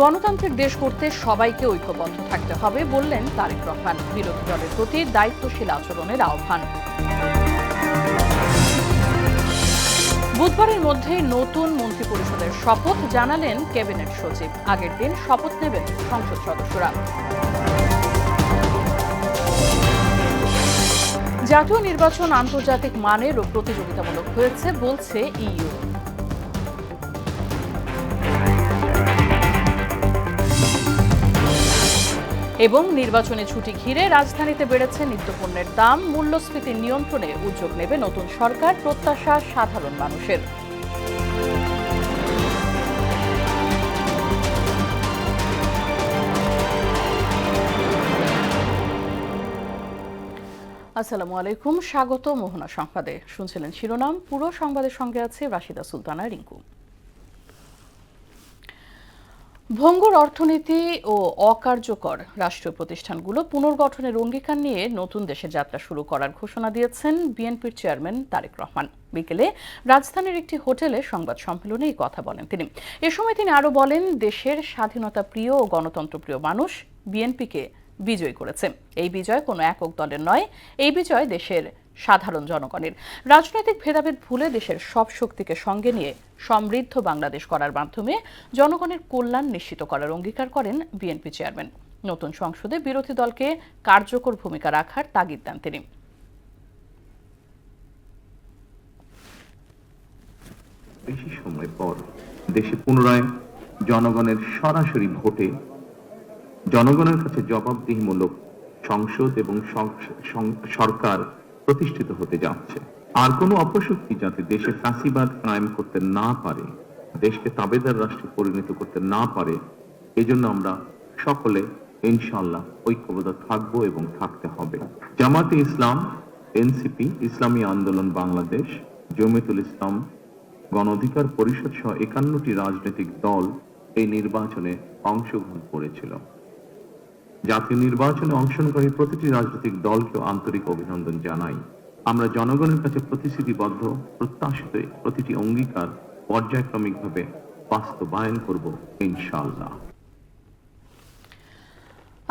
গণতান্ত্রিক দেশ করতে সবাইকে ঐক্যবদ্ধ থাকতে হবে বললেন তারেক রহমান। বিরোধী দলের প্রতি দায়িত্বশীল আচরণের আহ্বান। বুধবারের মধ্যে নতুন মন্ত্রিপরিষদের শপথ জানালেন ক্যাবিনেট সচিব। আগের দিন শপথ নেবেন সংসদ সদস্যরা। জাতীয় নির্বাচন আন্তর্জাতিক মানের ও প্রতিযোগিতামূলক হয়েছে বলছে ইইউ। এবং নির্বাচনী ছুটি ঘিরে রাজধানীতে বেড়েছে নিত্যপণ্যের দাম। মূল্যস্ফীতি নিয়ন্ত্রণে উদ্যোগ নেবে নতুন সরকার, প্রত্যাশা সাধারণ মানুষের। আসসালামু আলাইকুম, স্বাগত মোহনা সংবাদে। শুনছিলেন শিরোনাম, পুরো সংবাদের সঙ্গে আছে রাশিদা সুলতানা রিঙ্কু। ভঙ্গুর অর্থনীতি ও অকার্যকর রাষ্ট্রীয় প্রতিষ্ঠানগুলো পুনর্গঠনের অঙ্গীকার নিয়ে নতুন দেশে যাত্রা শুরু করার ঘোষণা দিয়েছেন বিএনপির চেয়ারম্যান তারেক রহমান। বিকেলে রাজধানীর একটি হোটেলে সংবাদ সম্মেলনে এই কথা বলেন তিনি। এ সময় তিনি আরও বলেন, দেশের স্বাধীনতা প্রিয় ও গণতন্ত্রপ্রিয় মানুষ বিএনপিকে বিজয়ী করেছে। এই বিজয় কোনো একক দলের নয়, এই বিজয় দেশের সাধারণ জনগণের। রাজনৈতিক ভেদাভেদ ভুলে দেশের সব শক্তিকে সঙ্গে নিয়ে সমৃদ্ধ বাংলাদেশ করার মাধ্যমে জনগণের কল্যাণ নিশ্চিত করার অঙ্গীকার করেন বিএনপি চেয়ারম্যান। নতুন সংসদে বিরোধী দলকে কার্যকর ভূমিকা রাখার তাগিদ দেন তিনি। বেশি সময় পর দেশে পুনরায় জনগণের সরাসরি ভোটে জনগণের কাছে জবাবদিহিমূলক সংসদ এবং সরকার প্রতিষ্ঠিত হতে যাচ্ছে। আর কোনো অপশক্তি যাতে দেশে ফ্যাসিবাদ কায়েম করতে না পারে, দেশকে তাবেদার রাষ্ট্রে পরিণত করতে না পারে, এজন্য আমরা সকলে ইনশাআল্লাহ ঐক্যবদ্ধ থাকবো এবং থাকতে হবে। জামাতে ইসলাম, এনসিপি, ইসলামী আন্দোলন বাংলাদেশ, জমিয়তুল ইসলাম, গণ অধিকার পরিষদ সহ 51টি রাজনৈতিক দল এই নির্বাচনে অংশগ্রহণ করেছিল। জাতীয় নির্বাচনে অংশগ্রহণকারী প্রতিটি রাজনৈতিক দলকে আন্তরিক অভিনন্দন জানাই। আমরা জনগণের কাছে প্রতিশ্রুতিবদ্ধ, প্রত্যাশিত প্রতিটি অঙ্গীকার পর্যায়ক্রমিকভাবে বাস্তবায়ন করব ইনশাআল্লাহ।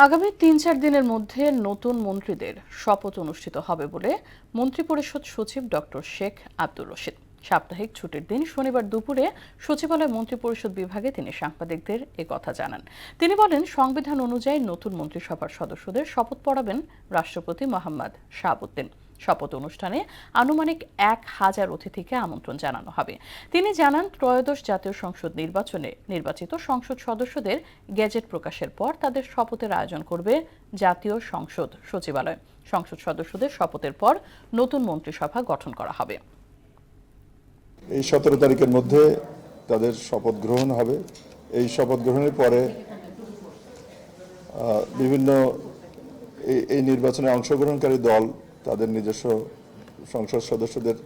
আগামী ৩-৪ দিনের মধ্যে নতুন মন্ত্রীদের শপথ অনুষ্ঠিত হবে বলে মন্ত্রিপরিষদ সচিব ডক্টর শেখ আব্দুর রশিদ। সাপ্তাহিক ছুটির দিন শনিবার দুপুরে সচিবালয় মন্ত্রিপরিষদ বিভাগে তিনি সাংবাদিকদের কথা জানান। তিনি বলেন, সংবিধান অনুযায়ী নতুন মন্ত্রিসভার সদস্যদের শপথ পড়াবেন রাষ্ট্রপতি মোহাম্মদ শাহাবুদ্দিন। শপথ অনুষ্ঠানে আনুমানিক 1000 অতিথিকে আমন্ত্রণ জানানো হবে। তিনি জানান, ত্রয়োদশ জাতীয় সংসদ নির্বাচনে নির্বাচিত সংসদ সদস্যদের গেজেট প্রকাশের পর তাদের শপথের আয়োজন করবে জাতীয় সংসদ সচিবালয়। সংসদ সদস্যদের শপথের পর নতুন মন্ত্রিসভা গঠন করা হবে। এই 17 তারিখের মধ্যে তাদের শপথ গ্রহণ হবে। এই শপথ গ্রহণের পরে বিভিন্ন এই নির্বাচনে অংশগ্রহণকারী দল তাদের নিজস্ব সংসদ সদস্যদের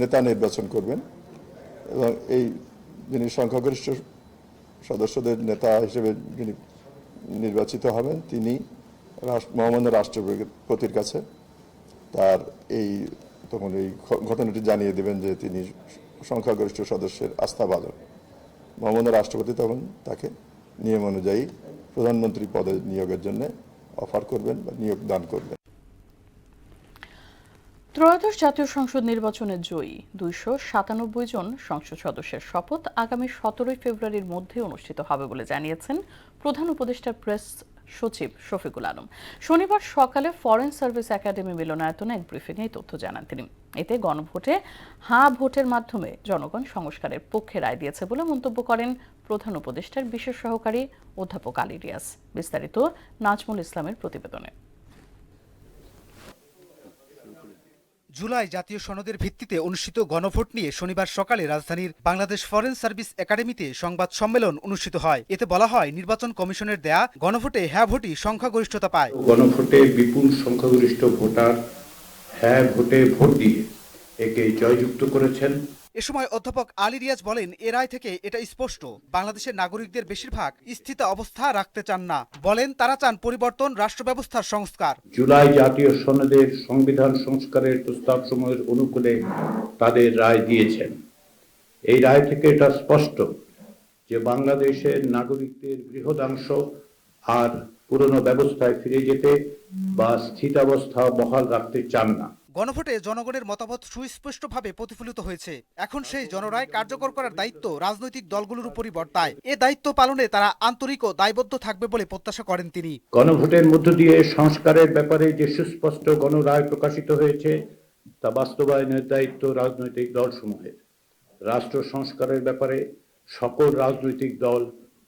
নেতা নির্বাচন করবেন এবং এই যিনি সংখ্যাগরিষ্ঠ সদস্যদের নেতা হিসেবে যিনি নির্বাচিত হবেন তিনি মহামান্য রাষ্ট্রপতির কাছে তার তখন এই ঘটনাটি জানিয়ে দেবেন যে তিনি সংখ্যাগরিষ্ঠ সদস্যের আস্থাভাজন। মহামান্য রাষ্ট্রপতি তখন তাকে নিয়ম অনুযায়ী প্রধানমন্ত্রী পদে নিয়োগের জন্য অফার করবেন বা নিয়োগ দান করবেন। ত্রয়োদশ জাতীয় সংসদ নির্বাচনে জয়ী 297 জন সংসদ সদস্যের শপথ আগামী 17 ফেব্রুয়ারির মধ্যে অনুষ্ঠিত হবে বলে জানিয়েছেন প্রধান উপদেষ্টা প্রেস সচিব শফিকুল আলম। শনিবার সকালে ফরেন সার্ভিস একাডেমি মিলনায়তনে এক ব্রিফিংয়ে তথ্য জানান তিনি। এতে গণভোটে হাঁ ভোটের মাধ্যমে জনগণ সংস্কারের পক্ষে রায় দিয়েছে বলে মন্তব্য করেন প্রধান উপদেষ্টার বিশেষ সহকারী অধ্যাপক আলী রিয়াজ। বিস্তারিত নাজমুল ইসলামের প্রতিবেদনে। জুলাই জাতীয় সনদের ভিত্তিতে অনুষ্ঠিত গণভোট নিয়ে শনিবার সকালে রাজধানীর বাংলাদেশ ফরেন সার্ভিস একাডেমিতে সংবাদ সম্মেলন অনুষ্ঠিত হয়। এতে বলা হয়, নির্বাচন কমিশনের দেয়া গণভোটে হ্যাঁ ভোটই সংখ্যাগরিষ্ঠতা পায়। গণভোটে বিপুল সংখ্যাগরিষ্ঠ ভোটার হ্যাঁ ভোটে ভোট দিয়ে একে জয়যুক্ত করেছেন। এ সময় অধ্যাপক আলী রিয়াজ বলেন, এ রায় থেকে এটা স্পষ্ট বাংলাদেশের নাগরিকদের বেশিরভাগ স্থিত অবস্থা রাখতে চান না। বলেন, তারা চান পরিবর্তন, রাষ্ট্র ব্যবস্থার সংস্কার। জুলাই জাতীয় সনদের সংবিধান সংস্কারের প্রস্তাবসমূহের অনুকূলে তাদের রায় দিয়েছেন। এই রায় থেকে এটা স্পষ্ট যে যে বাংলাদেশের নাগরিকদের বৃহদাংশ আর পুরনো ব্যবস্থায় ফিরে যেতে বা স্থিতাবস্থা বহাল রাখতে চান না। গণভোটে জনগণের মতামত সুস্পষ্টভাবে প্রতিফলিত হয়েছে। এখন সেই জনরায় কার্যকর করার দায়িত্ব রাজনৈতিক দলগুলোর উপরই বর্তায়। এ দায়িত্ব পালনে তারা আন্তরিক ও দায়বদ্ধ থাকবে বলে প্রত্যাশা করেন তিনি। গণভোটের মধ্য দিয়ে সংস্কারের ব্যাপারে যে সুস্পষ্ট গণরায় প্রকাশিত হয়েছে তা বাস্তবায়নের দায়িত্ব রাজনৈতিক দলসমূহের। রাষ্ট্র সংস্কারের ব্যাপারে সকল রাজনৈতিক দল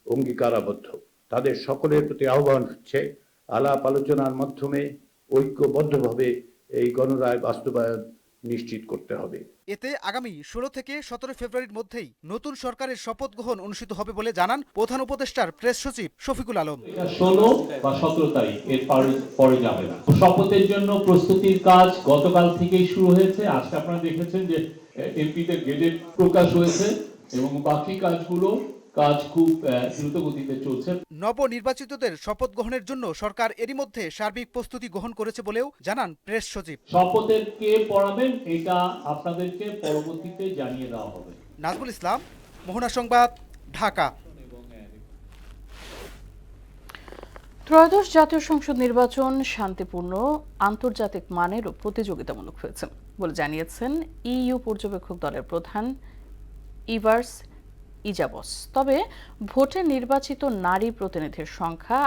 অঙ্গীকারাবদ্ধ। তাদের সকলের প্রতি আহ্বান হচ্ছে আলাপ আলোচনার মাধ্যমে ঐক্যবদ্ধভাবে এই গণরায় বাস্তবায়ন নিশ্চিত করতে হবে। এতে আগামী 16 থেকে 17 ফেব্রুয়ারির মধ্যেই নতুন সরকারের শপথ গ্রহণ অনুষ্ঠিত হবে বলে জানান প্রধান উপদেষ্টার প্রেস সচিব শফিকুল আলম। 16 বা 17 তারিখ এর পরে যাবে না। শপথের জন্য প্রস্তুতির কাজ গতকাল থেকেই শুরু হয়েছে। আজকে আপনারা দেখেছেন যে এমপিদের গেজেট প্রকাশ হয়েছে এবং বাকি কাজ খুব দ্রুত গতিতে চলছে। নবনির্বাচিতদের শপথ গ্রহণের জন্য সরকার এরই মধ্যে সার্বিক প্রস্তুতি গ্রহণ করেছে বলেও জানান প্রেস সচিব। শপথের কে পড়াবেন এটা আপনাদেরকে পরবর্তীতে জানিয়ে দেওয়া হবে। নাজমুল ইসলাম, মোহনা সংবাদ, ঢাকা। ত্রয়োদশ জাতীয় সংসদ নির্বাচন শান্তিপূর্ণ, আন্তর্জাতিক মানের ও প্রতিযোগিতামূলক হয়েছে বলে জানিয়েছেন ইইউ পর্যবেক্ষক দলের প্রধান ইভার্স ইজাবস। তবে ভোটে নির্বাচিত নারী প্রতিনিধির সংখ্যা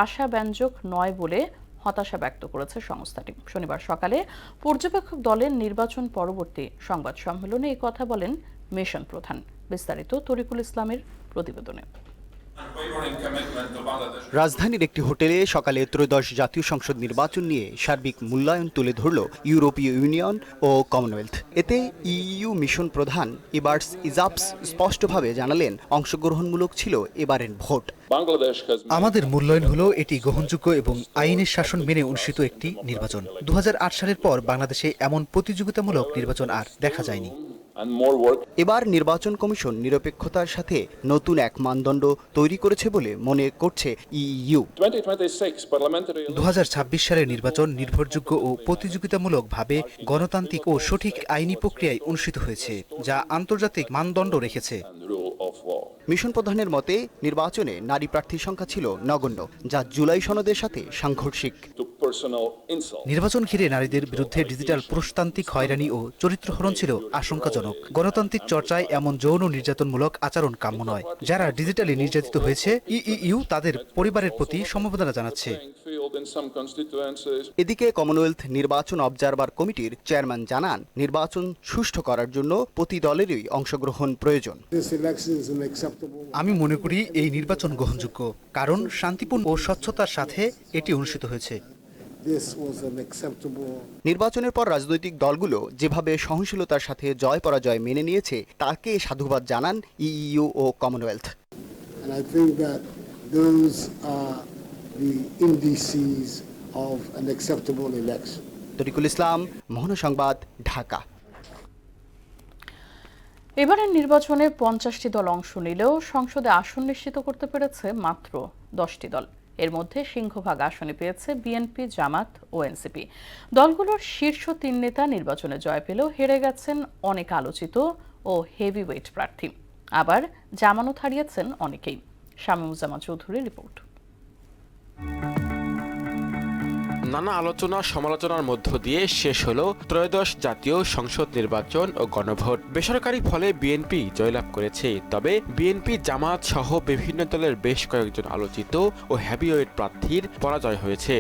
আশাব্যঞ্জক নয় বলে হতাশা ব্যক্ত করেছে সংস্থাটি। শনিবার সকালে পর্যবেক্ষক দলের নির্বাচন পরবর্তী সংবাদ সম্মেলনে এই কথা বলেন মিশন প্রধান। বিস্তারিত তরিকুল ইসলামের প্রতিবেদনে। রাজধানীর একটি হোটেলে সকালে ত্রয়োদশ জাতীয় সংসদ নির্বাচন নিয়ে সার্বিক মূল্যায়ন তুলে ধরল ইউরোপীয় ইউনিয়ন ও কমনওয়েলথ। এতে ইইউ মিশন প্রধান ইভার্স ইজাবস স্পষ্টভাবে জানালেন অংশগ্রহণমূলক ছিল এবারের ভোট। আমাদের মূল্যায়ন হলো এটি গ্রহণযোগ্য এবং আইনের শাসন মেনে অনুষ্ঠিত একটি নির্বাচন। 2008 সালের পর বাংলাদেশে এমন প্রতিযোগিতামূলক নির্বাচন আর দেখা যায়নি। এবার নির্বাচন কমিশন নিরপেক্ষতার সাথে নতুন এক মানদণ্ড তৈরি করেছে বলে মনে করছে ইইউ। 2026 সালের নির্বাচন নির্ভরযোগ্য ও প্রতিযোগিতামূলকভাবে গণতান্ত্রিক ও সঠিক আইনি প্রক্রিয়ায় অনুষ্ঠিত হয়েছে, যা আন্তর্জাতিক মানদণ্ড রেখেছে। মিশন প্রধানের মতে নির্বাচনে নারী প্রার্থীর সংখ্যা ছিল নগণ্য, যা জুলাই সনদের সাথে সাংঘর্ষিক। নির্বাচন ঘিরে নারীদের বিরুদ্ধে ডিজিটাল পুরুষতান্ত্রিক হয়রানি ও চরিত্রহরণ ছিল আশঙ্কাজনক। গণতান্ত্রিক চর্চায় এমন যৌন নির্যাতনমূলক আচরণ কাম্য নয়। যারা ডিজিটালি নির্যাতিত হয়েছে, ইইউ তাদের পরিবারের প্রতি সমবেদনা জানাচ্ছে। এদিকে কমনওয়েলথ নির্বাচন অবজারভার কমিটির চেয়ারম্যান জানান, নির্বাচন সুষ্ঠু করার জন্য প্রতি দলেরই অংশগ্রহণ প্রয়োজন। আমি মনে করি এই নির্বাচন গ্রহণযোগ্য, কারণ শান্তিপূর্ণ ও স্বচ্ছতার সাথে এটি অনুষ্ঠিত হয়েছে। নির্বাচনের পর রাজনৈতিক দলগুলো যেভাবে সহনশীলতার সাথে জয় পরাজয় মেনে নিয়েছে তাকে সাধুবাদ জানান ইইউ ও কমনওয়েলথ। তরিকুল ইসলাম, মোহনা সংবাদ, ঢাকা। এবারের নির্বাচনে 50টি দল অংশ নিলেও সংসদে আসন নিশ্চিত করতে পেরেছে মাত্র 10টি দল। এর মধ্যে সিংহভাগ আসনে পেয়েছে বিএনপি, জামাত ও এনসিপি। দলগুলোর শীর্ষ 3 নেতা নির্বাচনে জয় পেলেও হেরে গেছেন অনেক আলোচিত ও হেভিওয়েট প্রার্থী। আবার জামানত হারিয়েছেন অনেকেই। শামীমুজ্জামান চৌধুরীর রিপোর্ট। নানা আলোচনা সমালোচনার মধ্য দিয়ে শেষ হলো ত্রয়োদশ জাতীয় সংসদ নির্বাচন ও গণভোট। বেসরকারি ফলে বিএনপি জয়লাভ করেছে, তবে বিএনপি, জামাত সহ বিভিন্ন দলের বেশ কয়েকজন আলোচিত ও হেভিওয়েট প্রার্থীর পরাজয় হয়েছে।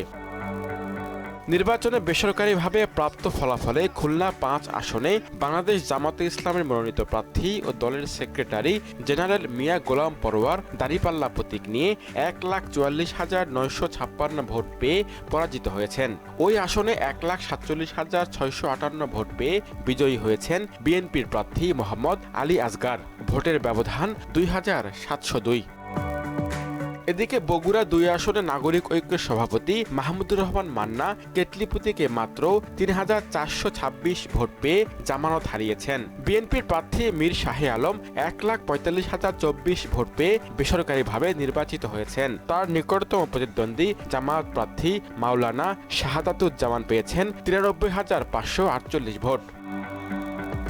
নির্বাচনে বেসরকারিভাবে প্রাপ্ত ফলাফলে খুলনা 5 আসনে বাংলাদেশ জামাতে ইসলামের মনোনীত প্রার্থী ও দলের সেক্রেটারি জেনারেল মিয়া গোলাম পরোয়ার দাঁড়িপাল্লা প্রতীক নিয়ে 1,44,956 ভোট পেয়ে পরাজিত হয়েছেন। ওই আসনে 1,47,658 ভোট পেয়ে বিজয়ী হয়েছেন বিএনপির প্রার্থী মোহাম্মদ আলী আসগার। ভোটের ব্যবধান 2,702। এদিকে বগুড়া 2 আসনে নাগরিক ঐক্যের সভাপতি মাহমুদুর রহমান মান্না কেটলি প্রতীকে মাত্র 3,426 ভোট পেয়ে জামানত হারিয়েছেন। বিএনপির প্রার্থী মীর শাহে আলম 1,45,024 ভোট পেয়ে বেসরকারিভাবে নির্বাচিত হয়েছেন। তার নিকটতম প্রতিদ্বন্দ্বী জামায়াত প্রার্থী মাওলানা শাহাদাতুজ্জামান পেয়েছেন 93,548 ভোট।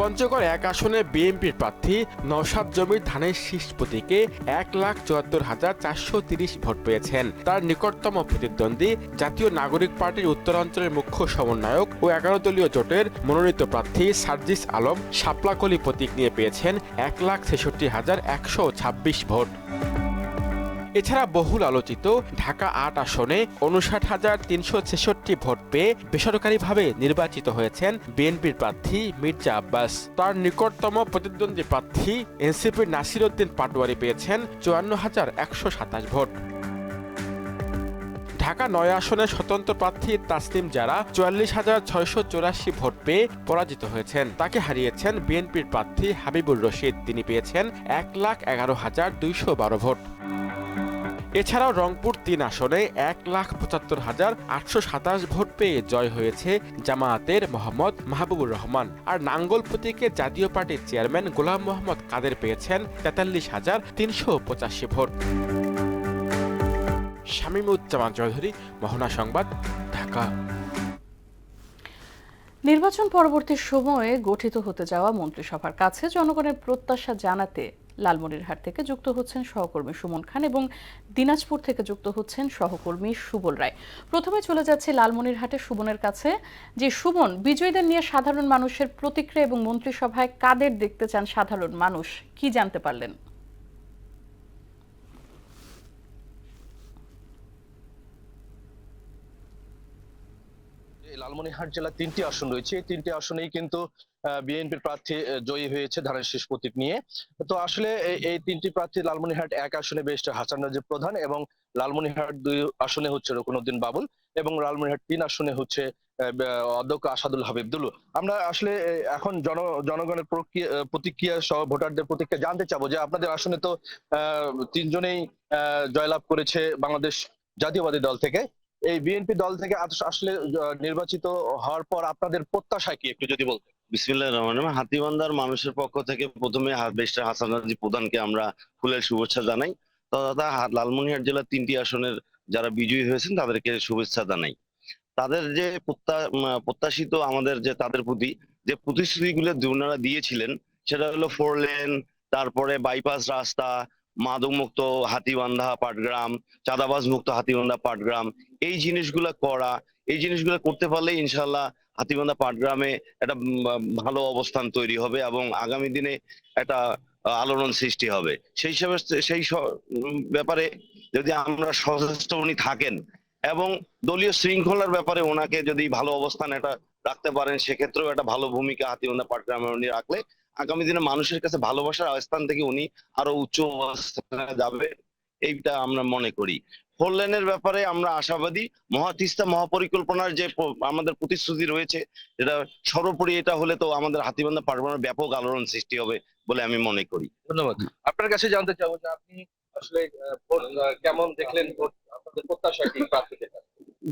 পঞ্চগড় 1 আসনে বিএনপির প্রার্থী নওশাদ জমির ধানের শীষ প্রতীকে 1,74,430 ভোট পেয়েছেন। তার নিকটতম প্রতিদ্বন্দ্বী জাতীয় নাগরিক পার্টির উত্তরাঞ্চলের মুখ্য সমন্বয়ক ও 11 দলীয় জোটের মনোনীত প্রার্থী সার্জিস আলম শাপলাকলি প্রতীক নিয়ে পেয়েছেন 1,66,126 ভোট। এছাড়া বহুল আলোচিত ঢাকা 8 আসনে 59,366 ভোট পেয়ে বেসরকারিভাবে নির্বাচিত হয়েছেন বিএনপির প্রার্থী মির্জা আব্বাস। তার নিকটতম প্রতিদ্বন্দ্বী প্রার্থী এনসিপির নাসির উদ্দিন পাটোয়ারি পেয়েছেন 54,127 ভোট। ঢাকা 9 আসনে স্বতন্ত্র প্রার্থী তাসনিম জারা 44,684 ভোট পেয়ে পরাজিত হয়েছেন। তাকে হারিয়েছেন বিএনপির প্রার্থী হাবিবুর রশিদ, তিনি পেয়েছেন 1,11,212 ভোট। এছাড়াও রংপুর 3 আসনে 1,75,827 ভোট পেয়ে জয় হয়েছে জামায়াতের মোহাম্মদ মাহবুবুর রহমান। আর নাঙ্গল প্রতীকে জাতীয় পার্টির চেয়ারম্যান গোলাম মোহাম্মদ কাদের পেয়েছেন 43,385 ভোট। শামীমুজ্জামান চৌধুরী, মোহনা সংবাদ, ঢাকা। নির্বাচন পরবর্তী সময়ে গঠিত হতে যাওয়া মন্ত্রিসভার কাছে জনগণের প্রত্যাশা জানাতে লালমনিরহাট থেকে যুক্ত হচ্ছেন সহকর্মী সুমন খান এবং দিনাজপুর থেকে যুক্ত হচ্ছেন সহকর্মী সুবল রায়। প্রথমে চলে যাচ্ছে লালমনিরহাটে সুবনের কাছে। যে সুবন, বিজয়ীদের নিয়ে সাধারণ মানুষের প্রতিক্রিয়া এবং মন্ত্রিসভায় কাদের দেখতে চান সাধারণ মানুষ, কি জানতে পারলেন? লালমনিরহাট জেলা 3টি আসন রয়েছে, এই 3টি আসনেই কিন্তু বিএনপির প্রার্থী জয়ী হয়েছে ধানের শীষ প্রতীক নিয়ে। তো আসলে এই 3টি প্রার্থী লালমনিরহাট 1 আসনে ব্যারিস্টার হাসান রাজীব প্রধান, এবং লালমনিরহাট 2 আসনে হচ্ছে রুকনউদ্দিন বাবুল, এবং লালমনিরহাট 3 আসনে হচ্ছে অধ্যক্ষ আসাদুল হাবিব দুলু। আমরা আসলে এখন জনগণের প্রতিক্রিয়া সহ ভোটারদের প্রতিক্রিয়া জানতে চাবো যে আপনাদের আসনে তো 3 জনেই জয়লাভ করেছে বাংলাদেশ জাতীয়বাদী দল থেকে। এই বিএনপি দল থেকে আসলে নির্বাচিত হওয়ার পর আপনাদের প্রত্যাশা কি, একটু যদি বলতেন। বিসমিল্লাহির রহমানির রহিম। হাতীবান্ধার মানুষের পক্ষ থেকে প্রথমে ব্যারিস্টার হাসান রাজীব প্রধানকে আমরা ফুলের শুভেচ্ছা জানাই। তথা লালমনিরহাট জেলার 3টি আসনের যারা বিজয়ী হয়েছেন তাদেরকে শুভেচ্ছা জানাই। তাদের যে প্রত্যাশিত আমাদের যে তাদের প্রতি যে প্রতিশ্রুতিগুলো ওনারা দিয়েছিলেন, সেটা হলো 4 লেন, তারপরে বাইপাস রাস্তা, মাদক মুক্ত হাতীবান্ধা পাটগ্রাম, চাঁদাবাজ মুক্ত হাতীবান্ধা পাটগ্রাম, এই জিনিসগুলো করা। এই জিনিসগুলো করতে পারলে ইনশাল্লাহ হাতীবান্ধা পাটগ্রামে একটা ভালো অবস্থান তৈরি হবে এবং আগামী দিনে একটা আলোড়ন সৃষ্টি হবে। সেই হিসাবে সেই ব্যাপারে যদি আমরা সচেষ্ট উনি থাকেন এবং দলীয় শৃঙ্খলার ব্যাপারে ওনাকে যদি ভালো অবস্থান এটা রাখতে পারেন, সেক্ষেত্রেও একটা ভালো ভূমিকা হাতীবান্ধা পাটগ্রামে উনি রাখলে আগামী দিনে মানুষের কাছে ভালোবাসার স্থান থেকে উনি আরো উচ্চ অবস্থানে যাবে, এইটা আমরা মনে করি। 4 লেনের ব্যাপারে আমরা আশাবাদী। তিস্তা মহাপরিকল্পনার যে আমাদের প্রতিশ্রুতি রয়েছে, এটা সর্বোপরি এটা হলে তো আমাদের হাতীবান্ধা পাটগ্রামের ব্যাপক আলোড়ন সৃষ্টি হবে বলে আমি মনে করি। ধন্যবাদ। আপনার কাছে জানতে চাবো যে আপনি আসলে ভোট কেমন দেখলেন, ভোট আপনাদের প্রত্যাশা কি প্রার্থীদের?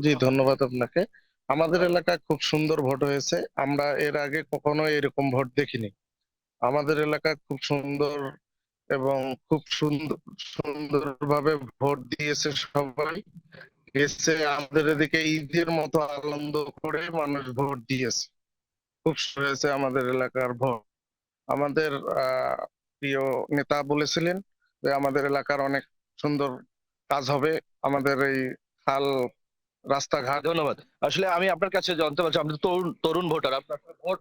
জি, ধন্যবাদ আপনাকে। আমাদের এলাকায় খুব সুন্দর ভোট হয়েছে। আমরা এর আগে কখনো এরকম ভোট দেখিনি। আমাদের এলাকায় খুব সুন্দর এবং খুব সুন্দরভাবে ভোট দিয়েছে সবাই। এসে আমাদের এদিকে ঈদের মতো আনন্দ করে মানুষ ভোট দিয়েছে। খুব হয়েছে আমাদের এলাকার ভোট। আমাদের প্রিয় নেতা বলেছিলেন যে আমাদের এলাকার অনেক সুন্দর কাজ হবে, আমাদের এই খাল রাস্তাঘাট। ধন্যবাদ। আসলে আমি আপনার কাছে জানতে পারছি, আপনি তরুণ ভোটার, আপনার ভোট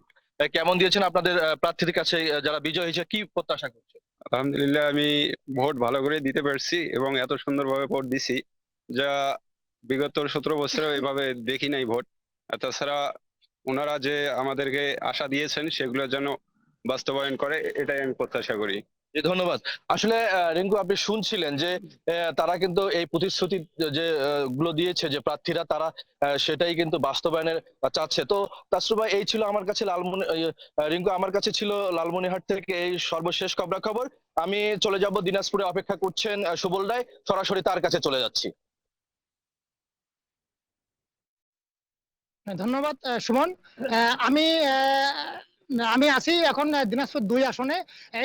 কেমন দিয়েছেন? আপনাদের প্রার্থীদের কাছে যারা বিজয় হয়েছে কি প্রত্যাশা করছে? আলহামদুলিল্লাহ, আমি ভোট ভালো করে দিতে পারছি এবং এত সুন্দরভাবে ভোট দিছি যা বিগত 17 বছরে এইভাবে দেখি নাই ভোট। তাছাড়া ওনারা যে আমাদেরকে আশা দিয়েছেন সেগুলো যেন বাস্তবায়ন করে, এটাই আমি প্রত্যাশা করি। ধন্যবাদ। আসলে রিঙ্কু, আপনি শুনছিলেন যে তারা কিন্তু এই প্রতিশ্রুতি যে গুলো দিয়েছে যে প্রার্থীরা, তারা সেটাই কিন্তু বাস্তবায়নের চাচ্ছে। তো তাসরুফ ভাই, এই ছিল আমার কাছে রিঙ্কু, আমার কাছে ছিল লালমনিরহাট থেকে এই সর্বশেষ খবর। আমি চলে যাব দিনাজপুরে, অপেক্ষা করছেন সুবল রায়, সরাসরি তার কাছে চলে যাচ্ছি। ধন্যবাদ সুমন। আমি আমি আছি এখন দিনাজপুর 2 আসনে।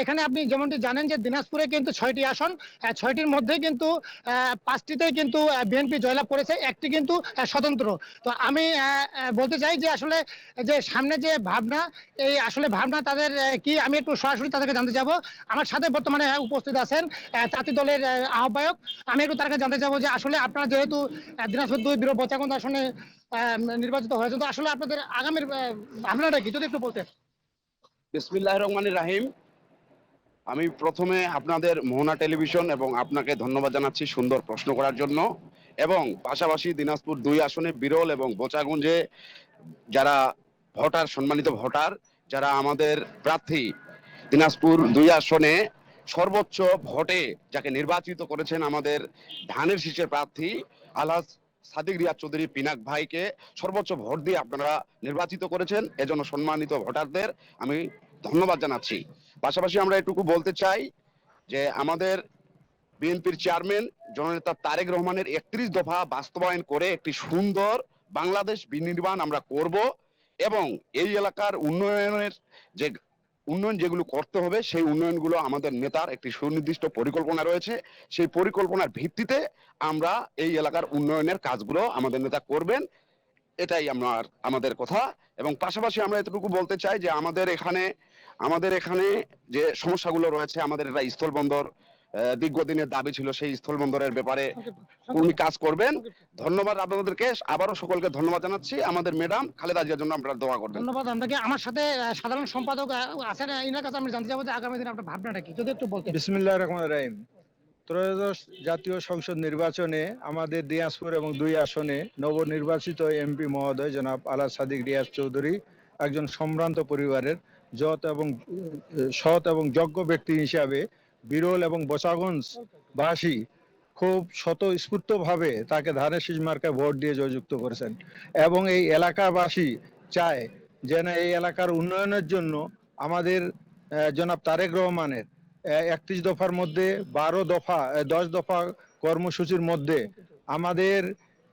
এখানে আপনি যেমনটি জানেন যে দিনাজপুরে কিন্তু 6টি আসন, 6টির মধ্যে কিন্তু 5টিতে কিন্তু বিএনপি জয়লাভ করেছে, একটি কিন্তু স্বতন্ত্র। তো আমি বলতে চাই যে আসলে যে সামনে যে ভাবনা, এই আসলে ভাবনা তাদের কি, আমি একটু সরাসরি তাদেরকে জানতে যাব। আমার সাথে বর্তমানে উপস্থিত আছেন তাঁতি দলের আহ্বায়ক। আমি একটু তার কাছে জানতে চাবো যে আসলে আপনারা যেহেতু দিনাজপুর 2 বীর বোচাগঞ্জ আসনে নির্বাচিত হয়েছে, তো আসলে আপনাদের আগামীর ভাবনাটা কি যদি একটু বলতেন। বিসমিল্লাহির রহমানির রহিম। আমি প্রথমে আপনাদের মোহনা টেলিভিশন এবং আপনাকে ধন্যবাদ জানাচ্ছি সুন্দর প্রশ্ন করার জন্য, এবং পাশাপাশি দিনাজপুর 2 আসনে বিরল এবং বোচাগঞ্জে যারা ভোটার, সম্মানিত ভোটার যারা আমাদের প্রার্থী দিনাজপুর 2 আসনে সর্বোচ্চ ভোটে যাকে নির্বাচিত করেছেন আমাদের ধানের শীষের প্রার্থী আলহাজ সাদিক রিয়াজ চৌধুরী পিনাক ভাইকে সর্বোচ্চ ভোট দিয়ে আপনারা নির্বাচিত করেছেন, এজন্য সম্মানিত ভোটারদের আমি ধন্যবাদ জানাচ্ছি। পাশাপাশি আমরা এটুকু বলতে চাই যে আমাদের বিএনপির চেয়ারম্যান জননেতা তারেক রহমানের 31 দফা বাস্তবায়ন করে একটি সুন্দর বাংলাদেশ বিনির্মাণ আমরা করব, এবং এই এলাকার উন্নয়নের যে উন্নয়ন যেগুলো করতে হবে সেই উন্নয়নগুলো আমাদের নেতার একটি সুনির্দিষ্ট পরিকল্পনা রয়েছে। সেই পরিকল্পনার ভিত্তিতে আমরা এই এলাকার উন্নয়নের কাজগুলো আমাদের নেতা করবেন, এটাই আমাদের কথা। এবং পাশাপাশি আমরা এতটুকু বলতে চাই যে আমাদের এখানে যে সমস্যাগুলো রয়েছে, আমাদের একটা স্থলবন্দর দীর্ঘদিনের দাবি ছিল, সেই স্থলবন্দরের ব্যাপারে উনি কাজ করবেন। ধন্যবাদ আপনাদেরকে, আবারও সকলকে ধন্যবাদ জানাচ্ছি। আমাদের ম্যাডাম খালেদা জিয়ার জন্য আপনারা দোয়া করবেন। ধন্যবাদ আপনাকে। আমার সাথে সাধারণ সম্পাদক আছেন, এনার কাছে আমি জানতে চাবো যে আগামী দিনে আপনার ভাবনাটা কি যদি একটু বলতেন। বিসমিল্লাহির রহমানির রহিম। ত্রয়োদশ জাতীয় সংসদ নির্বাচনে আমাদের দিনাজপুর এবং 2 আসনে নবনির্বাচিত এমপি মহোদয় জনাব আলহাজ সাদিক রিয়াজ চৌধুরী একজন সম্ভ্রান্ত পরিবারের সৎ এবং যোগ্য ব্যক্তি হিসাবে বিরল এবং বোচাগঞ্জবাসী খুব স্বতঃস্ফূর্তভাবে তাকে ধানের শীষ মার্কায় ভোট দিয়ে জয়যুক্ত করেছেন, এবং এই এলাকাবাসী চায় যেন এই এলাকার উন্নয়নের জন্য আমাদের জনাব তারেক রহমানের 31 দফার মধ্যে 10 দফা কর্মসূচির মধ্যে আমাদের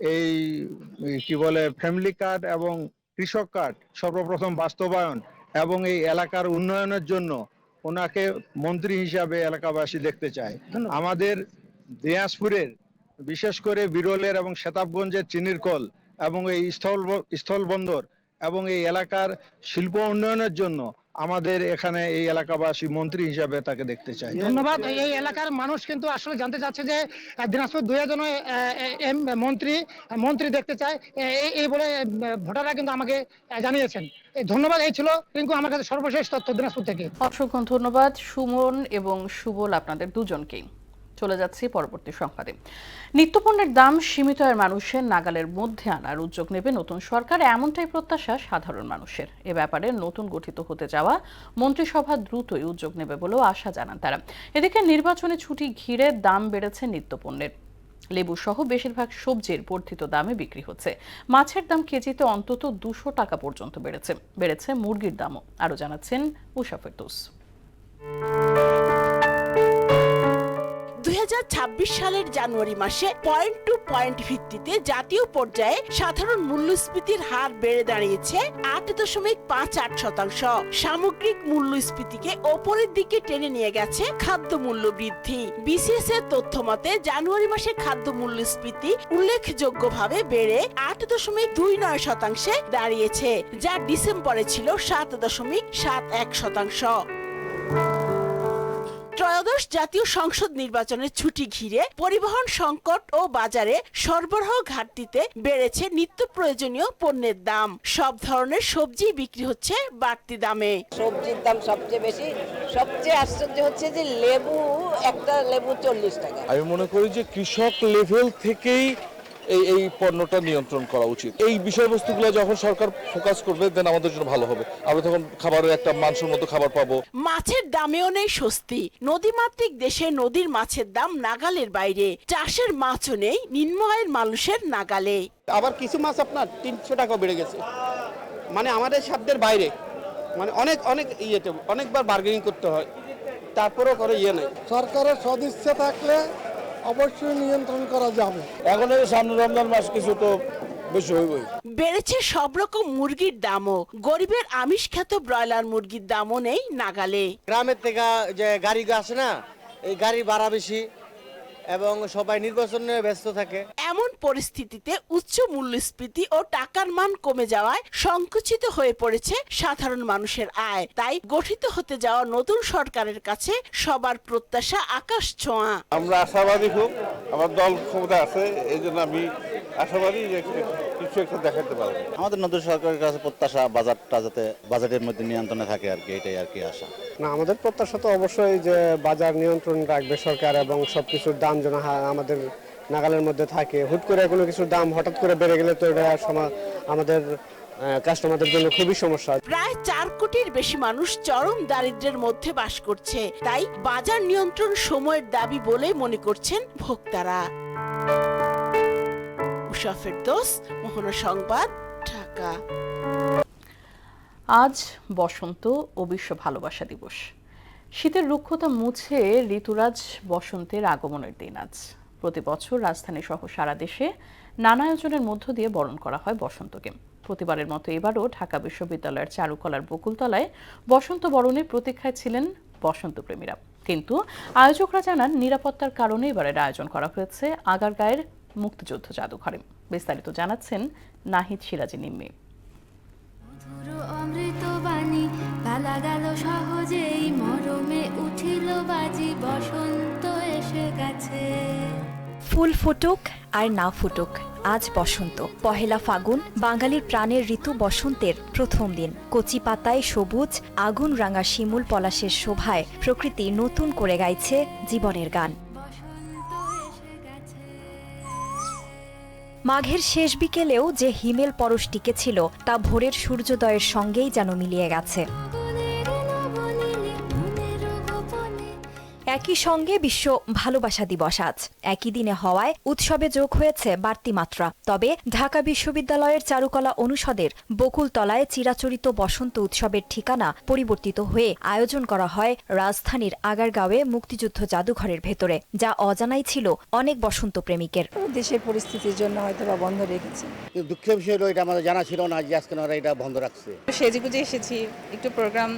এই ফ্যামিলি কার্ড এবং কৃষক কার্ড সর্বপ্রথম বাস্তবায়ন, এবং এই এলাকার উন্নয়নের জন্য ওনাকে মন্ত্রী হিসাবে এলাকাবাসী দেখতে চায়। আমাদের দিনাজপুরের বিশেষ করে বিরলের এবং সেতাবগঞ্জের চিনির কল এবং এই স্থলবন্দর এবং এই এলাকার শিল্প উন্নয়নের জন্য আমাদের এখানে এই এলাকাবাসী মন্ত্রী হিসাবে তাকে দেখতে চাই। ধন্যবাদ। এই এলাকার মানুষ কিন্তু আসলে জানতে চাচ্ছে যে দিনাজপুর 2 জন মন্ত্রী দেখতে চায়, এই বলে ভোটাররা কিন্তু আমাকে জানিয়েছেন। ধন্যবাদ। এই ছিল রিঙ্কু আমার কাছে সর্বশেষ তথ্য দিনাজপুর থেকে। অসংখ্য ধন্যবাদ সুমন এবং সুবল, আপনাদের দুজনকেই। চলে যাচ্ছি পরবর্তী সংবাদে। নিত্যপণ্যের দাম সীমিত আয়ের মানুষের নাগালের মধ্যে আনার উদ্যোগ নেবে নতুন সরকার, এমনটাই প্রত্যাশা সাধারণ মানুষের। এ ব্যাপারে নতুন গঠিত হতে যাওয়া মন্ত্রিসভা দ্রুতই উদ্যোগ নেবে বলেও আশা জানান তারা। এদিকে নির্বাচনে ছুটি ঘিরে দাম বেড়েছে নিত্যপণ্যের। লেবু সহ বেশিরভাগ সবজির বর্ধিত দামে বিক্রি হচ্ছে। মাছের দাম কেজিতে অন্তত 200 টাকা পর্যন্ত বেড়েছে মুরগির দামও। আরো জানাচ্ছেন উষা ফেরদৌস। 2026 সালের জানুয়ারি মাসে পয়েন্ট টু পয়েন্ট ভিত্তিতে জাতীয় পর্যায়ে সাধারণ মূল্যস্ফীতির হার বেড়ে দাঁড়িয়েছে 8.58%। সামগ্রিক মূল্যস্ফীতিকে ওপরের দিকে টেনে নিয়ে গেছে খাদ্য মূল্য বৃদ্ধি। বিসিএস এর তথ্য মতে জানুয়ারি মাসে খাদ্য মূল্যস্ফীতি উল্লেখযোগ্যভাবে বেড়ে 8.29% দাঁড়িয়েছে, যা ডিসেম্বরে ছিল 7.71%। ত্রয়োদশ জাতীয় সংসদ নির্বাচনের ছুটি ঘিরে পরিবহন সংকট ও বাজারে সরবরাহ ঘাটতিতে বেড়েছে নিত্য প্রয়োজনীয় পণ্যের দাম। সব ধরনের সবজি বিক্রি হচ্ছে বাড়তি দামে। সবজির দাম সবচেয়ে বেশি। সবচেয়ে আশ্চর্য হচ্ছে যে একটা লেবু 40 টাকা। আমি মনে করি যে কৃষক লেভেল থেকেই এই পণ্যটা নিয়ন্ত্রণ করা উচিত। এই বিষয়বস্তুগুলো যখন সরকার ফোকাস করবে দেন আমাদের জন্য ভালো হবে, আমরা তখন খাবারের একটা মানসম্মত খাবার পাবো। মাছের দামেও নেই স্বস্তি। নদীমাতৃক দেশে নদীর মাছের দাম নাগালের বাইরে। চাষের মাছও নেই নিম্ন আয়ের মানুষের নাগালে। আবার কিছু মাছ আপনার 300 টাকা বেড়ে গেছে, মানে আমাদের সাধ্যের বাইরে, মানে অনেকবার বার্গেনিং করতে হয়, তারপরেও করে নেই। সরকারের সদিচ্ছা থাকলে অবশ্যই নিয়ন্ত্রণ করা যাবে। এখন সামনে রমজান মাস, কিছু তো বেশি হইবই। বেড়েছে সব রকম মুরগির দামও, গরিবের আমিষ খ্যাত ব্রয়লার মুরগির দামও নেই নাগালে। গ্রামের থেকে যে গাড়ি আছে না, এই গাড়ি ভাড়া বেশি এবং সবাই নির্বাচন নিয়ে ব্যস্ত থাকে। এমন পরিস্থিতিতে উচ্চ মূল্যস্ফীতি ও টাকার মান কমে যাওয়ায় সংকুচিত হয়ে পড়েছে সাধারণ মানুষের আয়। তাই গঠিত হতে যাওয়া নতুন সরকারের কাছে সবার প্রত্যাশা আকাশ ছোঁয়া। আমরা আশাবাদী, খুব আমার দল ক্ষমতা আছে, এই জন্য আমি আশাবাদী যে কিছু একটা দেখাতে পারবো। আমাদের নতুন সরকারের কাছে প্রত্যাশা বাজারটা যাতে বাজেটের মধ্যে নিয়ন্ত্রণে থাকে আর কি, এটাই আর কি আশা। না, আমাদের প্রত্যাশা তো অবশ্যই যে বাজার নিয়ন্ত্রণ রাখবে সরকার এবং সবকিছুর দাম যেন আমাদের নাগালের মধ্যে থাকে। হুট করে কোনো কিছুর দাম হঠাৎ করে বেড়ে গেলে তো এটা আমাদের কাস্টমারদের জন্য খুবই সমস্যা। প্রায় 4 কোটির বেশি মানুষ চরম দারিদ্র্যের মধ্যে বাস করছে, তাই বাজার নিয়ন্ত্রণ সময়ের দাবি বলে মনে করছেন ভোক্তারা। উষা ফেরদৌস, মোহনা সংবাদ, ঢাকা। আজ বসন্ত ও বিশ্ব ভালোবাসা দিবস। শীতের রুক্ষতা মুছে ঋতুরাজ বসন্তের আগমনের দিন আজ। প্রতি বছর রাজধানী সহ সারা দেশে নানা আয়োজনের মধ্য দিয়ে বরণ করা হয় বসন্তকে। প্রতিবারের মতো এবারও ঢাকা বিশ্ববিদ্যালয়ের চারুকলার বকুলতলায় বসন্ত বরণের প্রতীক্ষায় ছিলেন বসন্তপ্রেমীরা। কিন্তু আয়োজকরা জানান, নিরাপত্তার কারণে এবারের আয়োজন করা হয়েছে আগারগাঁয়ের মুক্তিযুদ্ধ জাদুঘরে। বিস্তারিত জানাচ্ছেন নাহিদ সিরাজি নিম্মি। অমৃতবাণী পালা গেল সহজেই, মরমে উঠিল বাজি, বসন্ত এসে গেছে। ফুল ফুটুক আর না ফুটুক, আজ বসন্ত। পহেলা ফাগুন, বাঙালির প্রাণের ঋতু বসন্তের প্রথম দিন। কচি পাতায় সবুজ আগুন রাঙা শিমুল পলাশের শোভায় প্রকৃতি নতুন করে গাইছে জীবনের গান। মাঘের শেষ বিকেলেও যে হিমেল পরশ টিকেছিল তা ভোরের সূর্যোদয়ের সঙ্গেই যেন মিলিয়ে গেছে। একই সঙ্গে বিশ্ব ভালোবাসা দিবস আজ। একই দিনে হওয়ায় উৎসবে যোগ হয়েছে বাড়তি মাত্রা। তবে ঢাকা বিশ্ববিদ্যালয়ের চারুকলা অনুষদের বকুলতলায় চিরাচরিত বসন্ত উৎসবের ঠিকানা পরিবর্তিত হয়ে আয়োজন করা হয় রাজধানীর আগারগাঁওয়ে মুক্তিযুদ্ধ জাদুঘরের ভেতরে, যা অজানাই ছিল অনেক বসন্ত প্রেমিকের। দেশের পরিস্থিতির জন্য হয়তো বা বন্ধ রেখেছে। দুঃখের বিষয় হলো এটা আমাদের জানা ছিল না যে আজকে ওরা এটা বন্ধ রাখছে। সেজেগুজে এসেছি, একটু প্রোগ্রাম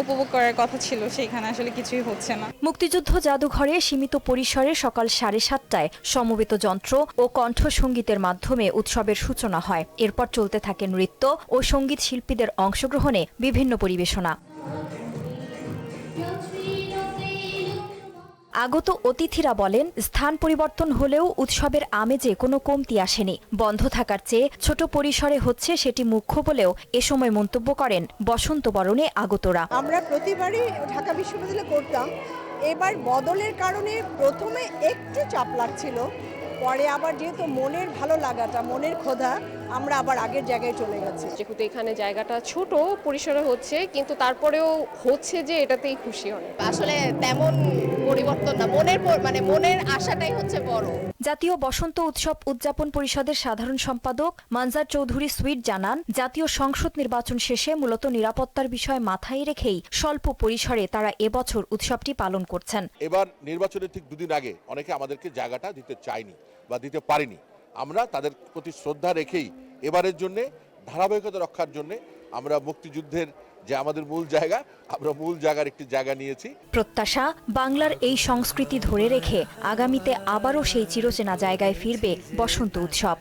উপভোগ করার কথা ছিল, সেখানে আসলে কিছুই হচ্ছে না। মুক্তিযুদ্ধ জাদুঘরে সীমিত পরিসরে সকাল 7:30টায় সমবেত যন্ত্র ও কণ্ঠসঙ্গীতের মাধ্যমে উৎসবের সূচনা হয়। এরপর চলতে থাকে নৃত্য ও সঙ্গীত শিল্পীদের অংশগ্রহণে বিভিন্ন পরিবেশনা। আগত অতিথিরা বলেন, স্থান পরিবর্তন হলেও উৎসবের আমেজে কোনো কমতি আসেনি। বন্ধ থাকার চেয়ে ছোট পরিসরে হচ্ছে সেটি মুখ্য বলেও এ সময় মন্তব্য করেন বসন্ত বরণে আগতরা। আমরা প্রতিবারই ঢাকা বিশ্ববিদ্যালয়ে করতাম, এবার বদলের কারণে প্রথমে একটু চাপ লাগছিল, পরে আবার যেহেতু মনের ভালো লাগাটা, মনের ক্ষোধা, আমরা আবার আগের জায়গায় চলে গেছি। যেহেতু এখানে জায়গাটা ছোট পরিসরে হচ্ছে, কিন্তু তারপরেও হচ্ছে যে এটাতেই খুশি অনেক। আসলে তেমন পরিবর্তন না, মনের আশাটাই হচ্ছে বড়। জাতীয় বসন্ত উৎসব উদযাপন পরিষদের সাধারণ সম্পাদক মানজার চৌধুরী সুইট জানান, জাতীয় সংসদ নির্বাচন শেষে মূলত নিরাপত্তার বিষয় মাথায় রেখেই স্বল্প পরিসরে তারা এবছর উৎসবটি পালন করছেন। এবার নির্বাচনের ঠিক 2 দিন আগে অনেকে আমাদেরকে জায়গাটা দিতে চায়নি বা দিতে পারেনি। আমরা তাদের প্রতি শ্রদ্ধা রেখেই এবারের জন্য ধারাবাহিকতা রক্ষার জন্য আমরা মুক্তিযুদ্ধের যে আমাদের মূল জায়গা, আমরা মূল জায়গার একটি জায়গা নিয়েছি। প্রত্যাশা, বাংলার এই সংস্কৃতি ধরে রেখে আগামীতে আবারও সেই চিরচেনা জায়গায় ফিরবে বসন্ত উৎসব।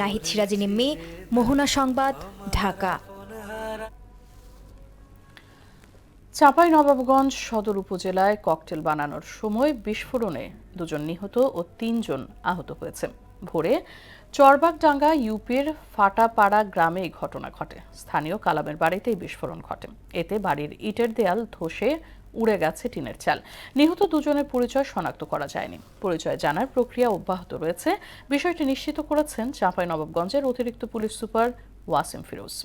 নাহিদ সিরাজি নিম্মি, মোহনা সংবাদ, ঢাকা। চাঁপাইনবাবগঞ্জ সদর উপজেলায় ককটেল বানানোর সময় বিস্ফোরণে 2 জন নিহত ও 3 জন আহত হয়েছে। ভোরে চরবাগডাঙ্গা ইউপির ফাটাপাড়া গ্রামে এই ঘটনা ঘটে। স্থানীয় কালামের বাড়িতেই বিস্ফোরণ ঘটে। এতে বাড়ির ইটের দেয়াল ধসে উড়ে গেছে টিনের চাল। নিহত 2 জনের পরিচয় শনাক্ত করা যায়নি। পরিচয় জানার প্রক্রিয়া অব্যাহত রয়েছে। বিষয়টি নিশ্চিত করেছেন চাঁপাইনবাবগঞ্জের অতিরিক্ত পুলিশ সুপার ওয়াসিম ফিরোজ।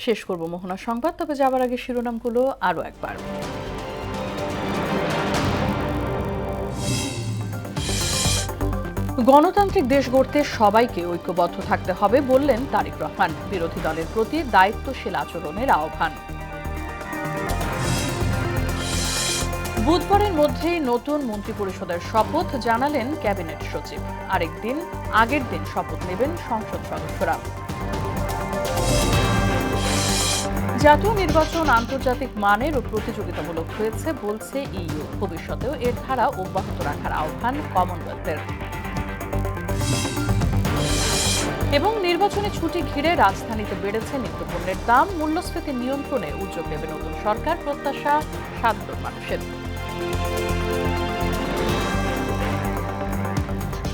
শেষ করব মোহনা সংবাদ, তবে যাবার আগে শিরোনামগুলো আরও একবার। গণতান্ত্রিক দেশ গড়তে সবাইকে ঐক্যবদ্ধ থাকতে হবে বললেন তারেক রহমান। বিরোধী দলের প্রতি দায়িত্বশীল আচরণের আহ্বান। বুধবারের মধ্যেই নতুন মন্ত্রিপরিষদের শপথ জানালেন ক্যাবিনেট সচিব। আগের দিন শপথ নেবেন সংসদ সদস্যরা। জাতীয় নির্বাচন আন্তর্জাতিক মানের ও প্রতিযোগিতামূলক হয়েছে বলছে ইইউ। ভবিষ্যতেও এর ধারা অব্যাহত রাখার আহ্বান কমনওয়েলথের। এবং নির্বাচনী ছুটি ঘিরে রাজধানীতে বেড়েছে নিত্যপণ্যের দাম। মূল্যস্ফীতি নিয়ন্ত্রণে উদ্যোগ নেবে নতুন সরকার, প্রত্যাশা সাধারণ মানুষের।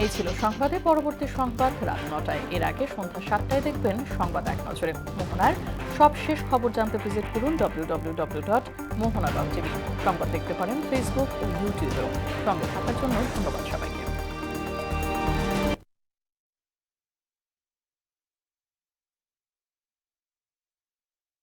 এই ছিল সংবাদে। পরবর্তী সংবাদ রাত ৯টায়। এর আগে সন্ধ্যা ৭টায় দেখবেন সংবাদ এক নজরে। মোহনার সব শেষ খবর জানতে ভিজিট করুন www.mohona.tv। সংবাদ দেখতে পারেন ফেসবুক ও ইউটিউবেও। সঙ্গে থাকার জন্য ধন্যবাদ সবাইকে।